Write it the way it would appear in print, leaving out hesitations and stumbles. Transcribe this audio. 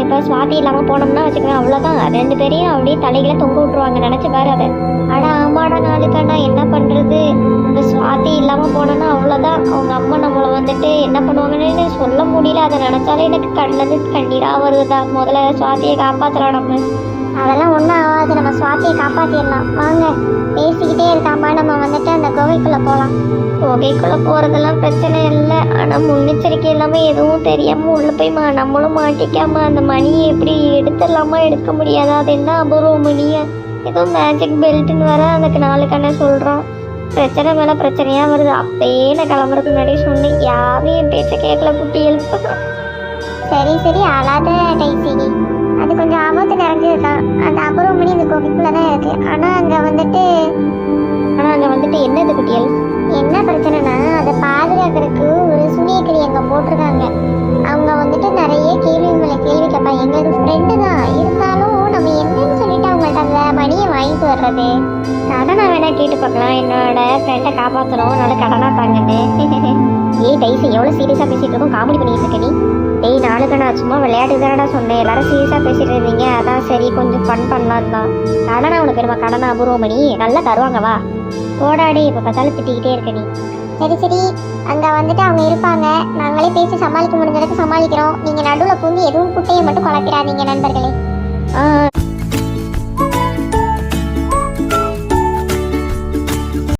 இப்போ சுவாதி இல்லாமல் போனோம்னா வச்சுக்கோங்க, அவ்வளோதான். 2 பேரையும் அப்படியே தலைகளை தொங்க விட்ருவாங்க. நினச்சி பாரு அதை. அட ஆமாடா நாளுக்கண்ணா, என்ன பண்ணுறது? இப்போ சுவாதி இல்லாமல் போனோன்னா அவ்வளோதான். அவங்க அம்மா நம்மளை வந்துட்டு என்ன பண்ணுவாங்கன்னு சொல்ல முடியல. அதை நினச்சாலே எனக்கு கண்ணிலேருந்து கண்ணீராக வருதுதா. முதல்ல சுவாதியை காப்பாற்றலாம் நம்ம. அதெல்லாம் ஒன்றும் ஆகாது, நம்ம சுவாதியை காப்பாற்றிடலாம். வாங்க, பேசிக்கிட்டே இருக்காமா நம்ம வந்துட்டு அந்த குகைக்குள்ளே போகலாம். குகைக்குள்ளே போகிறதெல்லாம் பிரச்சனை இல்லை. ஆனால் முன்னெச்சரிக்கை இல்லாமல் எதுவும் தெரியாமல் உள்ளே போய் நம்மளும் மாட்டிக்காமல் அந்த மணியை எப்படி எடுத்துடலாமா எடுக்க முடியாதா? அது என்ன அபூர்வ மணியை, ஏதோ மேஜிக் பெல்ட்டுன்னு வர அதுக்கு நாளுக்கான சொல்கிறோம். பிரச்சனை மேலே பிரச்சனையாக வருது. அப்பயே நான் கிளம்புறதுக்கு முன்னாடி சொன்னேன், யாரும் என் பேச்சை கேட்கல. குட்டி எழுப்பு. சரி சரி, அழாத டைசி. அது கொஞ்சம் ஆபத்து நிறைஞ்சதுதான். அந்த அபூர்வ மணி இந்த கோவிக்குள்ளே தான் இருக்குது. ஆனால் அங்கே வந்துட்டு என்னது குட்டியல்? என்ன பிரச்சனைனா, அதை பாதுகாக்கிறதுக்கு ஒரு சுனியக்கிரி அங்கே போட்டிருக்காங்க. அவங்க வந்துட்டு நிறைய கேள்வி மேலே கேள்வி கேட்பா. எங்களுக்கு ஃப்ரெண்டு தான் இருந்தாலும் நம்ம என்னன்னு சொல்லிட்டு அவங்கள்ட்ட அந்த மணியை வாங்கிட்டு வர்றது. கடனை வேணா கேட்டு பார்க்கலாம், என்னோட ஃப்ரெண்டை காப்பாற்றணும், அதனால கடனாக தாங்கன்னு. ஏய் டைசி, எவ்வளோ சீரியஸாக பேசிகிட்டு இருக்கோம், காமெடி பண்ணிட்டு இருக்க நீ? டேய் நாளுக்கு நான் சும்மா விளையாட்டு தானடா சொன்னேன். எல்லாரும் சீரியஸாக பேசிட்டு இருந்தீங்க, அதான் சரி கொஞ்சம் ஃபன் பண்ணலாம் தான். கடனை உனக்கு பெருமா? கடனை அபூர்வமணி நல்லா தருவாங்க, வா போடாடி. இப்போ பார்த்தாலும் திட்டிக்கிட்டே இருக்க நீ. சரி சரி, அங்கே வந்துட்டு அவங்க இருப்பாங்க. நாங்களே பேசி சமாளிக்க முடிஞ்ச அளவுக்கு சமாளிக்கிறோம். நீங்கள் நடுவில் பூந்து எதுவும் குட்டையை மட்டும் குழப்பிடாதீங்க நண்பர்களே.